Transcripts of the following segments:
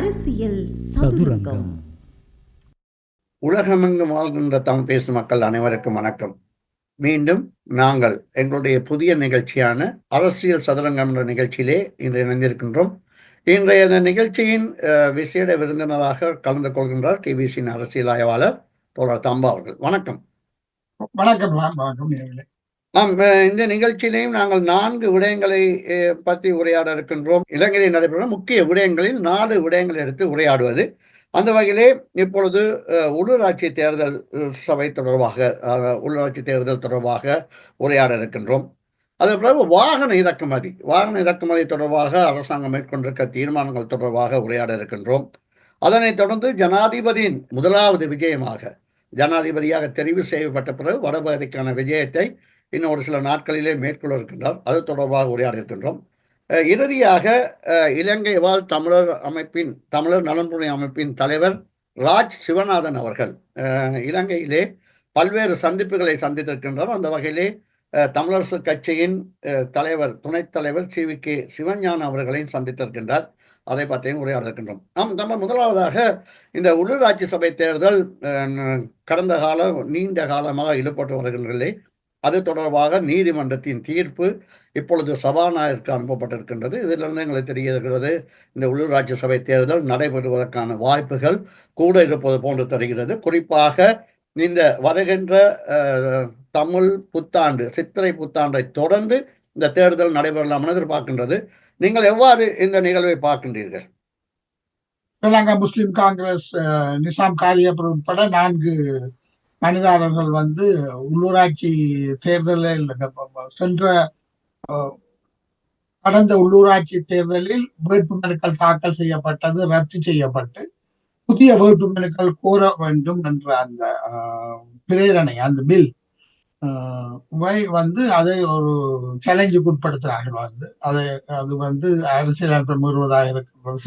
அரசியல் சதுரங்கம். உலகமெங்கும் வாழ்கின்ற தமிழ் பேசும் மக்கள் அனைவருக்கும் வணக்கம். மீண்டும் நாங்கள் எங்களுடைய புதிய நிகழ்ச்சியான அரசியல் சதுரங்கம் என்ற நிகழ்ச்சியிலே இன்று இணைந்திருக்கின்றோம். இன்றைய இந்த நிகழ்ச்சியின் விசேட விருந்தினராக கலந்து கொள்கின்றார் டிபிசியின் அரசியல் ஆய்வாளர் தோழர் தம்பா அவர்கள். வணக்கம். வணக்கம். இந்த நிகழ்ச்சியிலையும் நாங்கள் 4 விடயங்களை பற்றி உரையாட இருக்கின்றோம். இலங்கையில் நடைபெறும் முக்கிய விடயங்களில் 4 விடயங்களை எடுத்து உரையாடுவது. அந்த வகையிலே இப்பொழுது உள்ளூராட்சி தேர்தல் சபை தொடர்பாக உள்ளூராட்சி தேர்தல் தொடர்பாக உரையாட இருக்கின்றோம். அது பிறகு வாகன இறக்குமதி தொடர்பாக அரசாங்கம் மேற்கொண்டிருக்க தீர்மானங்கள் தொடர்பாக உரையாட இருக்கின்றோம். அதனைத் தொடர்ந்து ஜனாதிபதியின் முதலாவது விஜயமாக ஜனாதிபதியாக தெரிவு செய்யப்பட்ட பிறகு வடபகுதிக்கான விஜயத்தை இன்னும் ஒரு சில நாட்களிலே மேற்கொள்ள இருக்கின்றார். அது தொடர்பாக உரையாட இருக்கின்றோம். இறுதியாக இலங்கை வாழ் தமிழர் நலன்புரி அமைப்பின் தலைவர் ராஜ் சிவநாதன் அவர்கள் இலங்கையிலே பல்வேறு சந்திப்புகளை சந்தித்திருக்கின்றார். அந்த வகையிலே தமிழரசு கட்சியின் துணைத் தலைவர் CVK சிவஞானம் அவர்களையும் சந்தித்திருக்கின்றார். அதை பற்றியும் உரையாட இருக்கின்றோம். நம்ம முதலாவதாக இந்த உள்ளூராட்சி சபை தேர்தல் கடந்த நீண்ட காலமாக இழுபட்டு வருகின்றன. அது தொடர்பாக நீதிமன்றத்தின் தீர்ப்பு இப்பொழுது சபாநாயகருக்கு அனுப்பப்பட்டிருக்கின்றது. இதிலிருந்து எங்களுக்கு தெரிகிறது, இந்த உள்ளூராட்சி சபை தேர்தல் நடைபெறுவதற்கான வாய்ப்புகள் கூட இருப்பது போன்று தெரிகிறது. குறிப்பாக இந்த வருகின்ற தமிழ் புத்தாண்டு, சித்திரை புத்தாண்டை தொடர்ந்து இந்த தேர்தல் நடைபெறலாம் என எதிர்பார்க்கின்றது. நீங்கள் எவ்வாறு இந்த நிகழ்வை பார்க்கின்றீர்கள்? ஸ்ரீலங்கா முஸ்லிம் காங்கிரஸ் நிசாம் காரியப்பர் உட்பட 4 மனிதர்கள் உள்ளூராட்சி தேர்தலில் கடந்த உள்ளூராட்சி தேர்தலில் வேட்புமனுக்கள் தாக்கல் செய்யப்பட்டது ரத்து செய்யப்பட்டு புதிய வேட்புமனுக்கள் கோர வேண்டும் என்ற அந்த பிரேரணை, அந்த பில் அதை ஒரு சேலஞ்சுக்கு உட்படுத்துறார்கள். அது அரசியலமைப்பை மீறுவதாக இருக்கின்றது.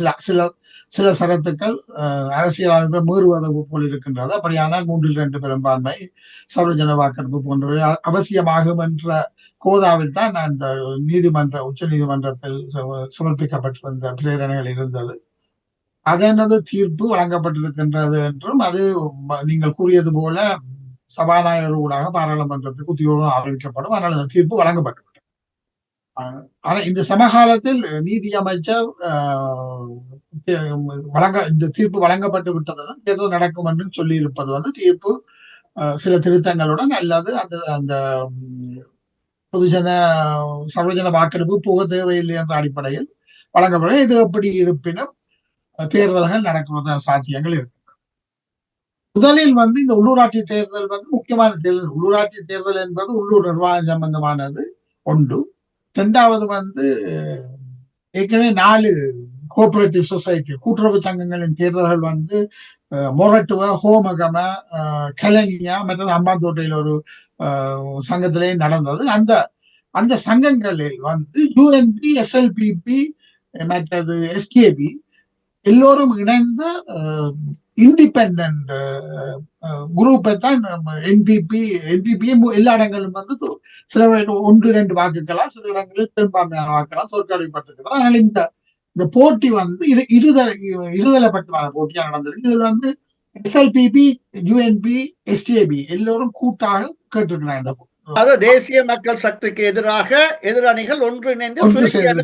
சில சரத்துக்கள் அரசியலமைப்பை மீறுவது போல் இருக்கின்றது. அப்படியானால் 3/2 பெரும்பான்மை, சர்வஜன வாக்கெடுப்பு போன்றவை அவசியமாகும் என்ற கோதாவில் தான் அந்த உச்ச நீதிமன்றத்தில் சமர்ப்பிக்கப்பட்டிருந்த பிரேரணைகள் இருந்தது. அதனது தீர்ப்பு வழங்கப்பட்டிருக்கின்றது என்றும், அது நீங்கள் கூறியது போல சபாநாயகர் ஊடாக பாராளுமன்றத்துக்கு உத்தியோகம் ஆரம்பிக்கப்படும். ஆனால் அந்த தீர்ப்பு வழங்கப்பட்டுவிட்டது. ஆனா இந்த சமகாலத்தில் நீதி அமைச்சர் இந்த தீர்ப்பு வழங்கப்பட்டு விட்டதுடன் தேர்தல் நடக்கும் என்று சொல்லி இருப்பது தீர்ப்பு சில திருத்தங்களுடன் அல்லது அந்த பொதுஜன சர்வஜன வாக்கெடுப்பு போக தேவையில்லை என்ற அடிப்படையில் வழங்கப்படும். இது எப்படி இருப்பினும் தேர்தல்கள் நடக்குவதற்கான சாத்தியங்கள் இருக்கு. முதலில் இந்த உள்ளூராட்சி தேர்தல் முக்கியமான தேர்தல். உள்ளூராட்சி தேர்தல் என்பது உள்ளூர் நிர்வாகம் சம்பந்தமானது ஒன்று. 2வது ஏற்கனவே 4 கோஆபரேட்டிவ் சொசைட்டி கூட்டுறவு சங்கங்களின் தேர்தல்கள் மொரட்டுவ, ஹோமகம, கலனியா மற்றும் அம்பாந்தோட்டையில் ஒரு சங்கத்திலே நடந்தது. அந்த சங்கங்களில் UNP, SLPP மற்றது SKB எல்லோரும் இணைந்த இண்டிபெண்டன்ட் குரூப்பை தான் NPP எல்லா இடங்களும் சில 1-2 வாக்குகளா, சில இடங்களில் பெரும்பான்மையான வாக்குகளா தோற்கடிக்கப்பட்டிருக்கிறது. அதனால இந்த போட்டி இருதலைப்பட்டுமான போட்டியா நடந்திருக்கு. இதில் SLPP, UNP, SKB எல்லோரும் கூட்டாக கேட்டிருக்கிறாங்க. அதாவது தேசிய மக்கள் சக்திக்கு எதிராக எதிரணிகள் ஒன்றிணைந்து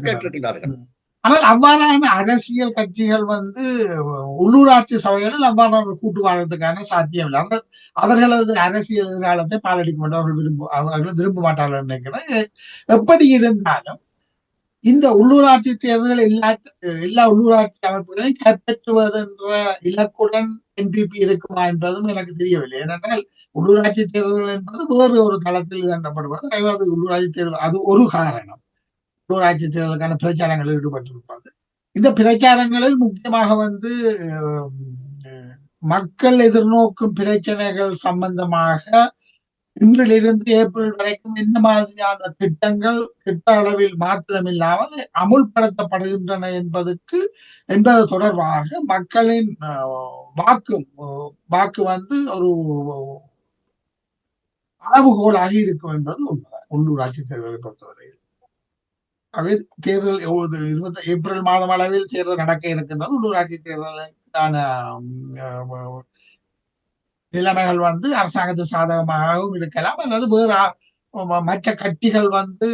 கேட்டிருக்கிறார்கள். ஆனால் அவ்வாறான அரசியல் கட்சிகள் உள்ளூராட்சி சபைகளில் அவ்வாறான கூட்டு வாழ்றதுக்கான சாத்தியம் இல்லை. அவர்களது அரசியல் எதிர்காலத்தை பாலடிக்க மாட்டார்கள், அவர்கள் விரும்ப மாட்டார்கள் நினைக்கிறேன். எப்படி இருந்தாலும் இந்த உள்ளூராட்சி தேர்தல்கள் எல்லா உள்ளூராட்சி அமைப்புகளையும் கைப்பற்றுவது என்ற இலக்குடன் NPP இருக்குமா என்பதும் எனக்கு தெரியவில்லை. ஏனென்றால் உள்ளூராட்சி தேர்தல்கள் என்பது வேறு ஒரு தளத்தில் தண்டப்படுவது. அது உள்ளூராட்சி தேர்தல், அது ஒரு காரணம். உள்ளூராட்சி தேர்தலுக்கான பிரச்சாரங்களில் ஈடுபட்டிருப்பது. இந்த பிரச்சாரங்களில் முக்கியமாக மக்கள் எதிர்நோக்கும் பிரச்சனைகள் சம்பந்தமாக இன்றிலிருந்து ஏப்ரல் வரைக்கும் என்ன மாதிரியான திட்டங்கள் திட்ட அளவில் மாத்திரமில்லாமல் அமுல்படுத்தப்படுகின்றன என்பது தொடர்பாக மக்களின் வாக்கு ஒரு அளவுகோலாக இருக்கும் என்பது உண்மைதான் உள்ளூராட்சி தேர்தலை பொறுத்தவரையில். அவை தேர்தல் ஏப்ரல் மாதம் அளவில் தேர்தல் நடக்க இருக்கின்றது. உள்ளூராட்சி தேர்தலுக்கான நிலைமைகள் வந்து அரசாங்கத்துக்கு சாதகமாகவும் இருக்கலாம், அல்லது வேறு மற்ற கட்சிகள் வந்து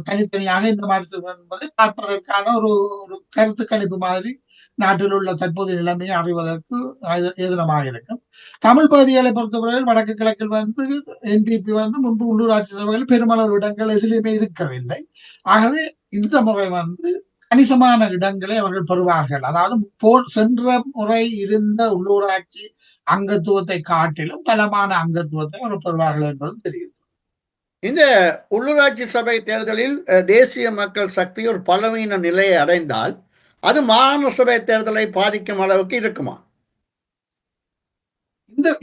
தனித்தனியாக இந்த மாதிரி செய்வது என்பதை பார்ப்பதற்கான ஒரு ஒரு கருத்து கணிப்பு மாதிரி நாட்டில் உள்ள தற்போதைய நிலைமையை அறிவதற்கு ஏதுனமாக இருக்கும். தமிழ் பகுதிகளை பொறுத்தவரையில் வடக்கு கிழக்கில் வந்து என்பிபி வந்து முன்பு உள்ளூராட்சி சபைகளில் பெருமளவு இடங்கள் எதிலுமே இருக்கவில்லை. ஆகவே இந்த முறை வந்து கணிசமான இடங்களை அவர்கள் பெறுவார்கள். அதாவது சென்ற முறை இருந்த உள்ளூராட்சி அங்கத்துவத்தை காட்டிலும் பலமான அங்கத்துவத்தை அவர் பெறுவார்கள் என்பது தெரியும். இந்த உள்ளூராட்சி சபை தேர்தலில் தேசிய மக்கள் சக்தி ஒரு பலவீன நிலையை அடைந்தால் அது மாகாண சபை தேர்தலை பாதிக்கும் அளவுக்கு இருக்குமா?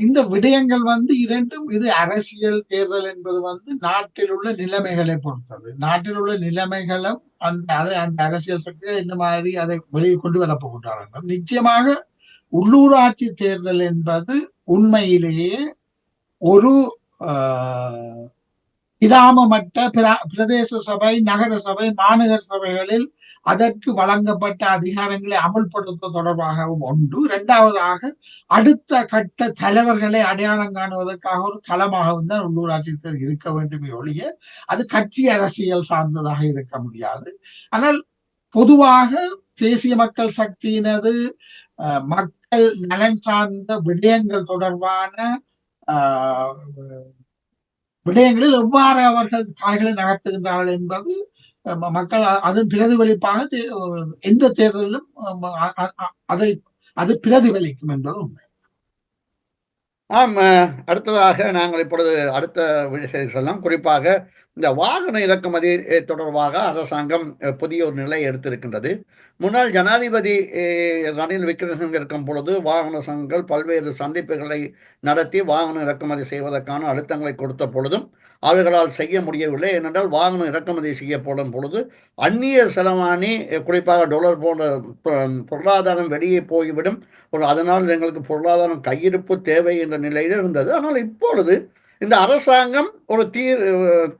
இந்த விடயங்கள் வந்து இரண்டும், இது அரசியல் தேர்தல் என்பது வந்து நாட்டில் உள்ள நிலைமைகளை பொறுத்தது. நாட்டில் உள்ள நிலைமைகளும் அந்த அரசியல் சக்திகள் இந்த மாதிரி அதை வெளியில் கொண்டு வரப்போகின்றார்கள். நிச்சயமாக உள்ளூராட்சி தேர்தல் என்பது உண்மையிலேயே ஒரு கிராம மட்ட பிரதேச சபை, நகர சபை, மாநகர சபைகளில் அதற்கு வழங்கப்பட்ட அதிகாரங்களை அமல்படுத்த தொடர்பாகவும் ஒன்று. இரண்டாவதாக அடுத்த கட்ட தலைவர்களை அடையாளம் காணுவதற்காக ஒரு தளமாகவும் தான் உள்ளூராட்சி தேர்தல் இருக்க வேண்டுமே ஒழிய அது கட்சி அரசியல் சார்ந்ததாக இருக்க முடியாது. ஆனால் பொதுவாக தேசிய மக்கள் சக்தியினது மக்கள் நலன் சார்ந்த விடயங்கள் தொடர்பான விடயங்களில் எவ்வாறு அவர்கள் காய்களை நகர்த்துகின்றார்கள் என்பது மக்கள் அதன் பிரதிபலிப்பாக எந்த தேர்தலிலும் அது பிரதிபலிக்கும் என்பது உண்மை. ஆம், அடுத்ததாக நாங்கள் இப்பொழுது அடுத்த விஷயம் சொல்லலாம். குறிப்பாக இந்த வாகன இறக்குமதி தொடர்பாக அரசாங்கம் புதிய ஒரு நிலை எடுத்திருக்கின்றது. முன்னாள் ஜனாதிபதி ரணில் விக்ரமசிங்கே இருக்கும் பொழுது வாகன சங்கங்கள் பல்வேறு சந்திப்புகளை நடத்தி வாகன இறக்குமதி செய்வதற்கான அழுத்தங்களை கொடுத்த பொழுதும் அவர்களால் செய்ய முடியவில்லை. ஏனென்றால் வாகனம் இறக்குமதி செய்யப்படும் பொழுது அந்நிய செலவாணி, குறிப்பாக டாலர் போன்ற பொருளாதாரம் வெளியே போய்விடும், அதனால் எங்களுக்கு பொருளாதாரம் கையிருப்பு தேவை என்ற நிலையில் இருந்தது. ஆனால் இப்பொழுது இந்த அரசாங்கம் ஒரு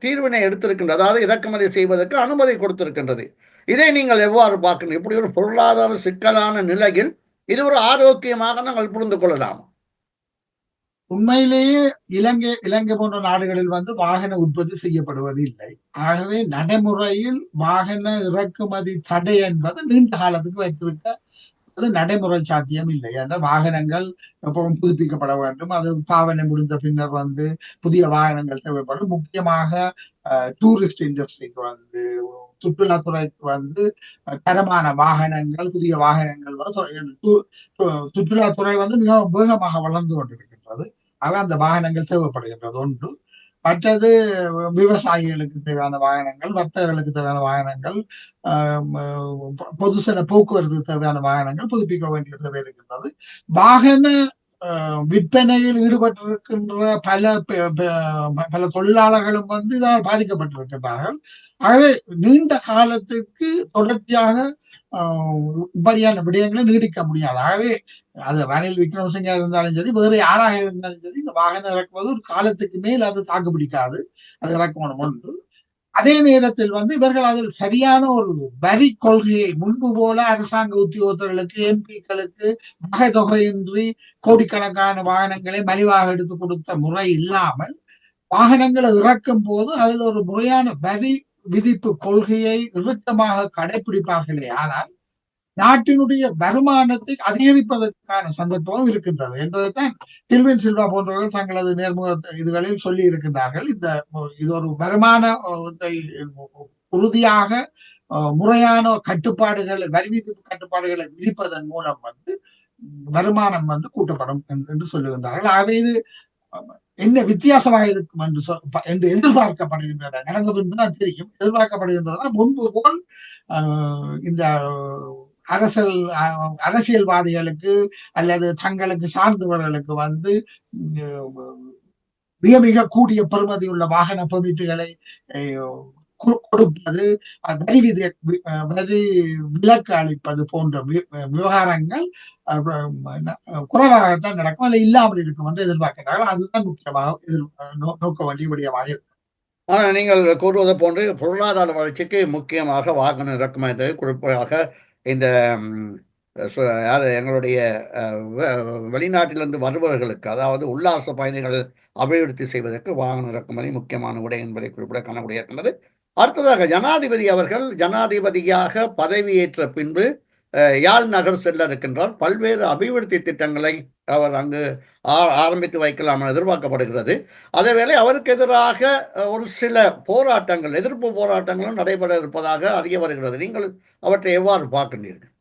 தீர்வினை எடுத்திருக்கின்றது, அதாவது இறக்குமதி செய்வதற்கு அனுமதி கொடுத்திருக்கின்றது. இதை நீங்கள் எவ்வாறு பார்க்கணும்? இப்படி ஒரு பொருளாதார சிக்கலான நிலையில் இது ஒரு ஆரோக்கியமாக நாங்கள் புரிந்து கொள்ளலாம். உண்மையிலேயே இலங்கை போன்ற நாடுகளில் வந்து வாகன உற்பத்தி செய்யப்படுவது இல்லை. ஆகவே நடைமுறையில் வாகன இறக்குமதி தடை என்பது நீண்ட காலத்துக்கு வைத்திருக்க அது நடைமுறை சாத்தியம் இல்லை. என்ற வாகனங்கள் எப்பவும் புதுப்பிக்கப்பட வேண்டும். அது பாவனை முடிந்த பின்னர் வந்து புதிய வாகனங்கள் தேவைப்படும். முக்கியமாக டூரிஸ்ட் இண்டஸ்ட்ரிக்கு வந்து, சுற்றுலாத்துறைக்கு வந்து தரமான வாகனங்கள், புதிய வாகனங்கள் சுற்றுலாத்துறை வந்து மிக வேகமாக வளர்ந்து கொண்டிருக்கின்றது. ஆக அந்த வாகனங்கள் தேவைப்படுகின்றது ஒன்று. மற்றது விவசாயிகளுக்கு தேவையான வாகனங்கள், வர்த்தகர்களுக்கு தேவையான வாகனங்கள், பொதுசன போக்குவரத்து தேவையான வாகனங்கள் புதுப்பிக்க வேண்டிய தேவை இருக்கின்றது. வாகன விற்பனையில் ஈடுபட்டிருக்கின்ற பல தொழிலாளர்களும் வந்து இதால் பாதிக்கப்பட்டிருக்கின்றார்கள். ஆகவே நீண்ட காலத்துக்கு தொடர்ச்சியாக இப்படியான விடயங்களை நீடிக்க முடியாது. ஆகவே அது ரணில் விக்ரமசிங்கா இருந்தாலும் சரி, வேறு யாராக இருந்தாலும் சரி, இந்த வாகனம் இறக்குவது ஒரு காலத்துக்கு மேல் அது தாக்கு பிடிக்காது. அது இறக்கணும் ஒன்று. அதே நேரத்தில் வந்து இவர்கள் அதில் சரியான ஒரு வரி கொள்கையை முன்பு போல அரசாங்க உத்தியோகத்தர்களுக்கு, எம்பிக்களுக்கு வகை தொகையின்றி கோடிக்கணக்கான வாகனங்களை மலிவாக எடுத்து கொடுத்த முறை இல்லாமல் வாகனங்களை இறக்கும் போது அதில் ஒரு முறையான வரி விதிப்பு கொள்கையை இறுக்கமாக கடைபிடிப்பார்களே ஆனால் நாட்டினுடைய வருமானத்தை அதிகரிப்பதற்கான சந்தர்ப்பமும் இருக்கின்றது என்பதைத்தான் டில்வின் சில்வா போன்றவர்கள் தங்களது நேர்முக இதுகளில் சொல்லி இருக்கின்றார்கள். இது ஒரு வருமான உறுதியாக முறையான கட்டுப்பாடுகளை, வரி விதிப்பு கட்டுப்பாடுகளை விதிப்பதன் மூலம் வந்து வருமானம் வந்து கூட்டப்படும் என்று சொல்லுகின்றார்கள். ஆகவே இது என்ன வித்தியாசமாக இருக்கும் என்று எதிர்பார்க்கப்படுகின்றன. நடந்த பின்புதான் தெரியும். எதிர்பார்க்கப்படுகின்றன முன்பு போல் இந்த அரசியல்வாதிகளுக்கு அல்லது தங்களுக்கு சார்ந்தவர்களுக்கு வந்து மிக மிக கூடிய பெறுமதி உள்ள வாகன பெர்மிட்டுகளை கொடுப்பது, வரி விலக்கு அளிப்பது போன்ற விவகாரங்கள் குறைவாகத்தான் நடக்கும், அல்ல இல்லாமல் இருக்கும் என்று எதிர்பார்க்கிறார்கள். அதுதான் முக்கியமாக நோக்க வேண்டிய விடயமாக இருக்கும். ஆனால் நீங்கள் கூறுவது போன்று பொருளாதார வளர்ச்சிக்கு முக்கியமாக வாகன இறக்குமதி குறிப்பாக இந்த யார் எங்களுடைய வெளிநாட்டிலிருந்து வருபவர்களுக்கு, அதாவது உல்லாச பயணிகள் அபிவிருத்தி செய்வதற்கு வாகன இறக்குமதி முக்கியமான விடை என்பதை குறிப்பிட காணக்கூடிய இருக்கின்றது. அடுத்ததாக ஜனாதிபதி அவர்கள் ஜனாதிபதியாக பதவியேற்ற பின்பு யாழ் நகர் செல்ல இருக்கின்றார். பல்வேறு அபிவிருத்தி திட்டங்களை அவர் அங்கு ஆரம்பித்து வைக்கலாம் என எதிர்பார்க்கப்படுகிறது. அதேவேளை அவருக்கு எதிராக ஒரு சில போராட்டங்கள், எதிர்ப்பு போராட்டங்களும் நடைபெற இருப்பதாக அறிய வருகிறது. நீங்கள் அவற்றை எவ்வாறு பார்க்கின்றீர்கள்?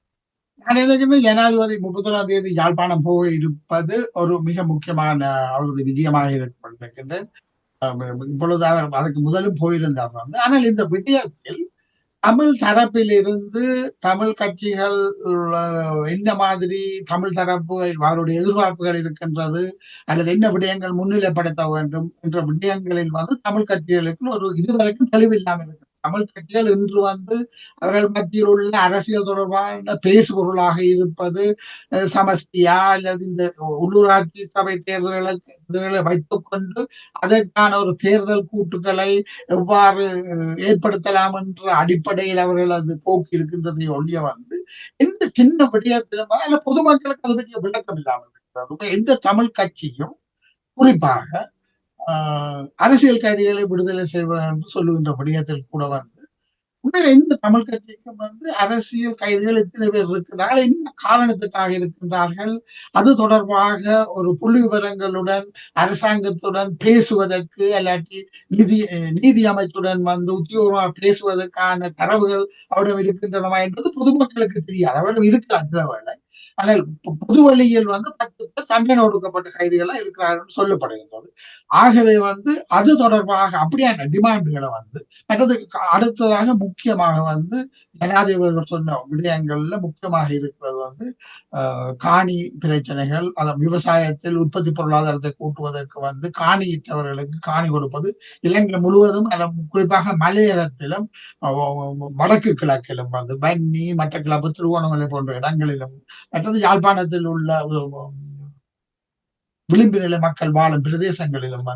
நான் நினைக்கிறேன் ஜனாதிபதி 31ஆம் தேதி யாழ்ப்பாணம் போக இருப்பது ஒரு மிக முக்கியமான அவரது விஜயமாக இருக்கின்றேன். இப்பொழுது அவர் அதுக்கு முதலும் போயிருந்தார் ஆனால் இந்த விடயத்தில் தமிழ் தரப்பிலிருந்து தமிழ் கட்சிகள் என்ன மாதிரி தமிழ் தரப்பு அவருடைய எதிர்பார்ப்புகள் இருக்கின்றது அல்லது என்ன விடயங்கள் முன்னிலைப்படுத்த வேண்டும் என்ற விடயங்களில் தமிழ் கட்சிகளுக்கு ஒரு இதுவரைக்கும் தெளிவில்லாமல் இருக்கு. தமிழ் கட்சிகள் இன்று அவர்கள் மத்தியில் உள்ள அரசியல் தொடர்பான பேசுபொருளாக இருப்பது சமஷ்டியா அல்லது இந்த உள்ளூராட்சி சபை தேர்தல்களை வைத்துக் கொண்டு அதற்கான ஒரு தேர்தல் கூட்டுகளை எவ்வாறு ஏற்படுத்தலாம் என்ற அடிப்படையில் அவர்கள் அது போக்கு இருக்கின்றதை ஒழிய எந்த சின்ன விடயத்திலும் அல்ல பொதுமக்களுக்கு அது பற்றிய விளக்கம் இல்லாமல் இருக்கிறது. எந்த தமிழ் கட்சியும் குறிப்பாக அரசியல் கைதிகளை விடுதலை செய்வது என்று சொல்லுகின்ற விடயத்தில் கூட உண்மையில இந்த தமிழ் கட்சிக்கும் அரசியல் கைதிகள் எத்தனை பேர் இருக்கிறார்கள், என்ன காரணத்துக்காக இருக்கின்றார்கள், அது தொடர்பாக ஒரு புள்ளி விவரங்களுடன் அரசாங்கத்துடன் பேசுவதற்கு அல்லாட்டி நீதி அமைச்சுடன் உத்தியோகமாக பேசுவதற்கான தரவுகள் அவரிடம் இருக்கின்றனவா என்பது பொதுமக்களுக்கு தெரியாது. அவரிடம் இருக்கலாம் சில வேளை. ஆனால் பொது வழியில் 10 பேர் தண்டனை ஒடுக்கப்பட்ட கைதிகள் இருக்கிறார்கள் சொல்லப்படுகின்றது. ஆகவே அது தொடர்பாக அப்படியான டிமாண்டுகளை மற்றது அடுத்ததாக முக்கியமாக ஜனாதிபதி சொன்ன விடயங்கள்ல முக்கியமாக இருக்கிறது காணி பிரச்சனைகள், விவசாயத்தில் உற்பத்தி பொருளாதாரத்தை கூட்டுவதற்கு காணியற்றவர்களுக்கு காணி கொடுப்பது இலங்கை முழுவதும், குறிப்பாக மலையகத்திலும் வடக்கு கிழக்கிலும் வன்னி, மட்டக்களப்பு, திருவோணமலை போன்ற இடங்களிலும், மற்றது யாழ்ப்பாணத்தில் உள்ள விளிம்பு நிலை மக்கள் வாழும் பிரதேசங்களிலும்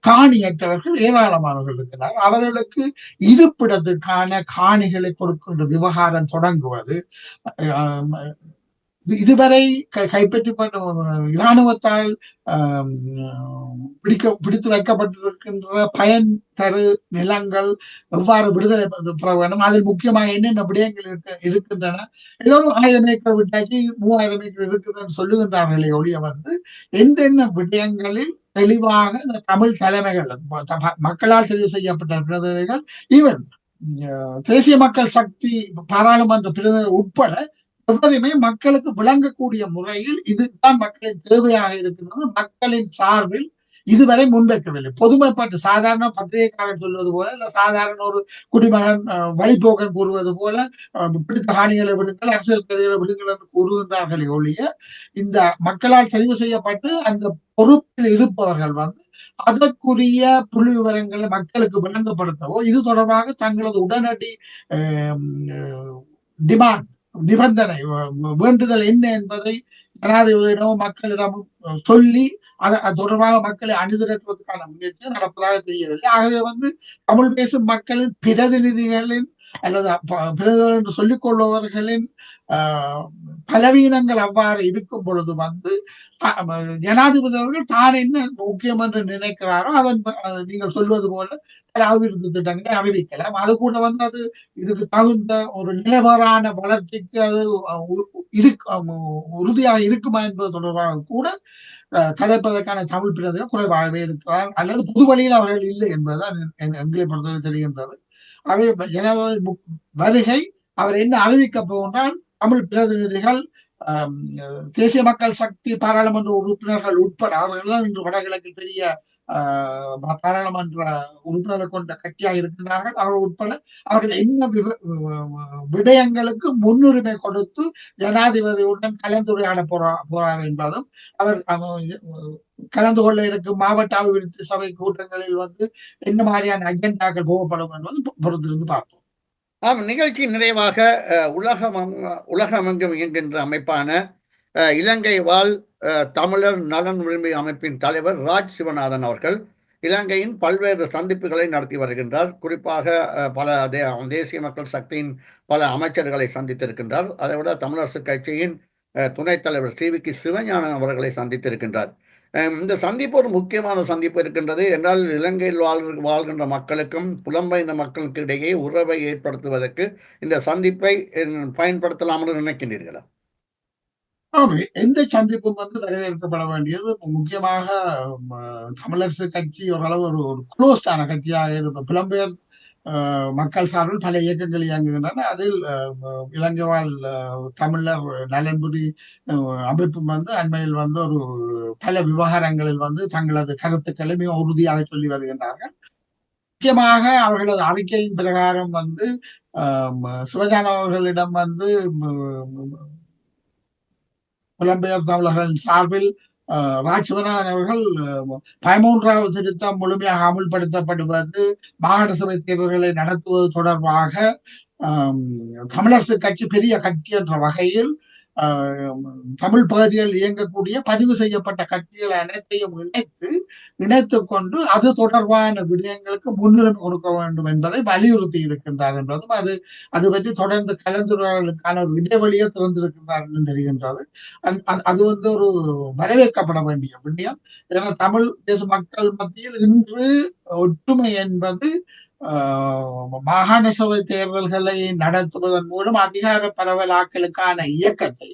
காணியற்றவர்கள் ஏராளமானவர்கள் இருக்கிறார். அவர்களுக்கு இருப்பிடத்துக்கான காணிகளை கொடுக்கின்ற விவகாரம் தொடங்குவது இதுவரை கைப்பற்றப்பட்ட இராணுவத்தால் பிடித்து வைக்கப்பட்டிருக்கின்ற பயன் தரு நிலங்கள் எவ்வாறு விடுதலை பெற வேண்டும், அதில் முக்கியமாக என்னென்ன விடயங்கள் இருக்கின்றன. எல்லோரும் 1000 ஏக்கர் விட்டாச்சு 3000 ஏக்கர் இருக்குதுன்னு சொல்லுகின்றார்களே ஒழிய எந்தென்ன விடயங்களில் தெளிவாக இந்த தமிழ் தலைமைகள், மக்களால் தெரிவு செய்யப்பட்ட பிரதிநிதிகள், ஈவன் தேசிய மக்கள் சக்தி பாராளுமன்ற பிரதிநிதிகள் உட்பட எவ்வளவுமே மக்களுக்கு விளங்கக்கூடிய முறையில் இதுதான் மக்களின் தேவையாக இருக்கின்றது மக்களின் சார்பில் இதுவரை முன்வைக்கவில்லை. பொதுமைப்பட்டு சாதாரண பத்திரிகைக்காரன் சொல்வது போல, இல்ல சாதாரண ஒரு குடிமகன் வழிபோக்கன் கூறுவது போல பிடித்த காணிகளை விடுங்கள், அரசியல் கைதிகளை விடுங்கள் என்று கூறுகின்றார்களே ஒழிய இந்த மக்களால் தெரிவு செய்யப்பட்டு அந்த பொறுப்பில் இருப்பவர்கள் அதற்குரிய புள்ளி விவரங்களை மக்களுக்கு விளங்கப்படுத்தவோ இது தொடர்பாக தங்களது உடனடி டிமாண்ட் நிபந்தனை வேண்டுதல் என்ன என்பதை ஜனாதிபதியிடமும் மக்களிடமும் சொல்லி அது தொடர்பாக மக்களை அணிதிரட்டுவதற்கான முயற்சி நடப்பதாக தெரியவில்லை. ஆகவே தமிழ் பேசும் மக்களின் பிரதிநிதிகளின் அல்லது பிரதிநிதிகள் என்று சொல்லிக் கொள்பவர்களின் பலவீனங்கள் அவ்வாறு இருக்கும் பொழுது ஜனாதிபதி அவர்கள் தான் என்ன முக்கியம் என்று நினைக்கிறாரோ அதன் நீங்கள் சொல்வது போல அபிவிருத்தி திட்டங்களை அறிவிக்கலாம். அது கூட அது இதுக்கு தகுந்த ஒரு நிலவரான வளர்ச்சிக்கு அது உறுதியாக இருக்குமா என்பது தொடர்பாக கூட கதைப்பதற்கான தமிழ் பிரதிகள் குறைவாகவே இருக்கிறார் அல்லது புது வழியில் அவர்கள் இல்லை என்பதுதான் எங்களை பொறுத்தவரை தெரிகின்றது. அவை ஜனாதிபதி வருகை அவர் என்ன அறிவிக்க போகின்றால் தமிழ் பிரதிநிதிகள், தேசிய மக்கள் சக்தி பாராளுமன்ற உறுப்பினர்கள் உட்பட அவர்கள் தான் இன்று வடகிழக்கில் பெரிய பாராளுமன்ற உறுப்பினர்களை கொண்ட கட்சியாக இருக்கின்றார்கள். அவர்கள் உட்பட அவர்கள் என்ன விடயங்களுக்கு முன்னுரிமை கொடுத்து ஜனாதிபதியுடன் கலந்துரையாட போறார் என்பதும், அவர் கலந்து கொள்ள இருக்கும் மாவட்ட அபிவிருத்தி சபை கூட்டங்களில் என்ன மாதிரியான அஜெண்டாக்கள் போகப்படும் என்பது பொறுத்திருந்து பார்ப்போம். நிகழ்ச்சி நிறைவாக உலகமெங்கும் இயங்குகின்ற அமைப்பான இலங்கை வாழ் தமிழர் நலன் உரிமை அமைப்பின் தலைவர் ராஜ் சிவநாதன் அவர்கள் இலங்கையின் பல்வேறு சந்திப்புகளை நடத்தி வருகின்றார். குறிப்பாக பல தேசிய மக்கள் சக்தியின் பல அமைச்சர்களை சந்தித்திருக்கின்றார். அதைவிட தமிழரசு கட்சியின் துணைத் தலைவர் ஸ்ரீவிக்கி சிவஞானம் அவர்களை சந்தித்திருக்கின்றார். இந்த சந்திப்பு ஒரு முக்கியமான சந்திப்பு இருக்கின்றது என்றால் இலங்கையில் வாழ்கின்ற மக்களுக்கும் புலம்பெயர்ந்த மக்களுக்கு இடையே உறவை ஏற்படுத்துவதற்கு இந்த சந்திப்பை பயன்படுத்தலாம் என்று நினைக்கின்றீர்களா? எந்த சந்திப்பும் வரவேற்கப்பட வேண்டியது. முக்கியமாக தமிழரசு கட்சி ஓரளவு ஒரு குளோஸ்டான கட்சியாக இருக்கும். புலம்பெயர் மக்கள் சார்பில் பல இயக்கங்கள் இயங்குகின்றன. அதில் இலங்கை வாழ் தமிழர் நலன்புரி அமைப்பு அண்மையில் ஒரு பல விவகாரங்களில் தங்களது கருத்துக்களை மிக உறுதியாக சொல்லி வருகின்றார்கள். முக்கியமாக அவர்களது அறிக்கையின் பிரகாரம் சிவஞானம் அவர்களிடம் புலம்பெயர் தமிழர்களின் சார்பில் ராஜ்சிவனான் அவர்கள் 13வது திருத்தம் முழுமையாக அமுல்படுத்தப்படுவது, மாகாண சபை தேர்தல்களை நடத்துவது தொடர்பாக தமிழரசு கட்சி பெரிய கட்சி என்ற வகையில் தமிழ் பகுதியில் இயங்கக்கூடிய பதிவு செய்யப்பட்ட கட்சிகள் அனைத்தையும் இணைத்து கொண்டு அது தொடர்பான விடயங்களுக்கு முன்னுரிமை கொடுக்க வேண்டும் என்பதை வலியுறுத்தி இருக்கின்றார் என்பதும் அது பற்றி தொடர்ந்து கலந்துரையாடலுக்கான ஒரு இடைவெளியை திறந்திருக்கின்றார் என்று தெரிகின்றது. அது ஒரு வரவேற்கப்பட வேண்டிய விடயம். ஏன்னா தமிழ் தேச மக்கள் மத்தியில் இன்று ஒற்றுமை என்பது மாகாண சபை தேர்தல்களை நடத்துவதன் மூலம் அதிகார பரவலாக்கலுக்கான இயக்கத்தை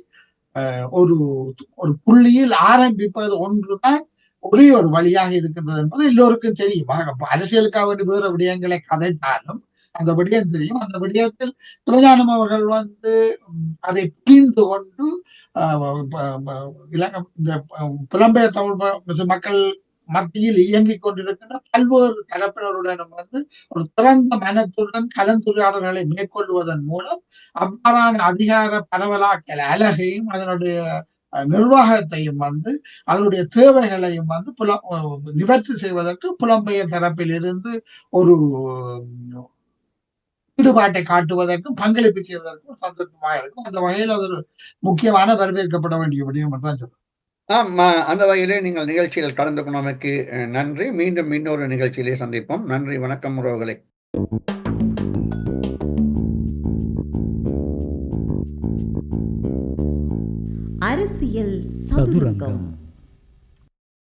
ஒரு புள்ளியில் ஆரம்பிப்பது ஒன்றுதான் ஒரே ஒரு வழியாக இருக்கின்றது என்பது எல்லோருக்கும் தெரியும். அரசியலுக்காக வேண்டிய வேறு விடயங்களை கதைத்தாலும் அந்த விடயம் தெரியும். அந்த விடயத்தில் சிவஞானம் அவர்கள் அதை புரிந்து கொண்டு இந்த புலம்பெயர் தமிழ் மக்கள் மத்தியில் இயங்கிக் கொண்டிருக்கின்ற பல்வேறு தரப்பினருடனும் ஒரு திறந்த மனத்துடன் கலந்துரையாடல்களை மேற்கொள்வதன் மூலம் அவ்வாறான அதிகார பரவலாக்கல் அழகையும் அதனுடைய நிர்வாகத்தையும் அதனுடைய தேவைகளையும் நிவர்த்தி செய்வதற்கு புலம்பெயர் தரப்பில் இருந்து ஒரு ஈடுபாட்டை காட்டுவதற்கும் பங்களிப்பு செய்வதற்கும் சந்தர்ப்பமாக இருக்கும். அந்த வகையில் அது ஒரு முக்கியமான வரவேற்கப்பட வேண்டிய விடயம் என்றுதான் சொல்றேன். அந்த வகையிலே நீங்கள் நிகழ்ச்சியில் கலந்து கொண்டமைக்கு நன்றி. மீண்டும் இன்னொரு நிகழ்ச்சியிலே சந்திப்போம். நன்றி, வணக்கம் உறவுகளே. அரசியல் சதுரங்கம்.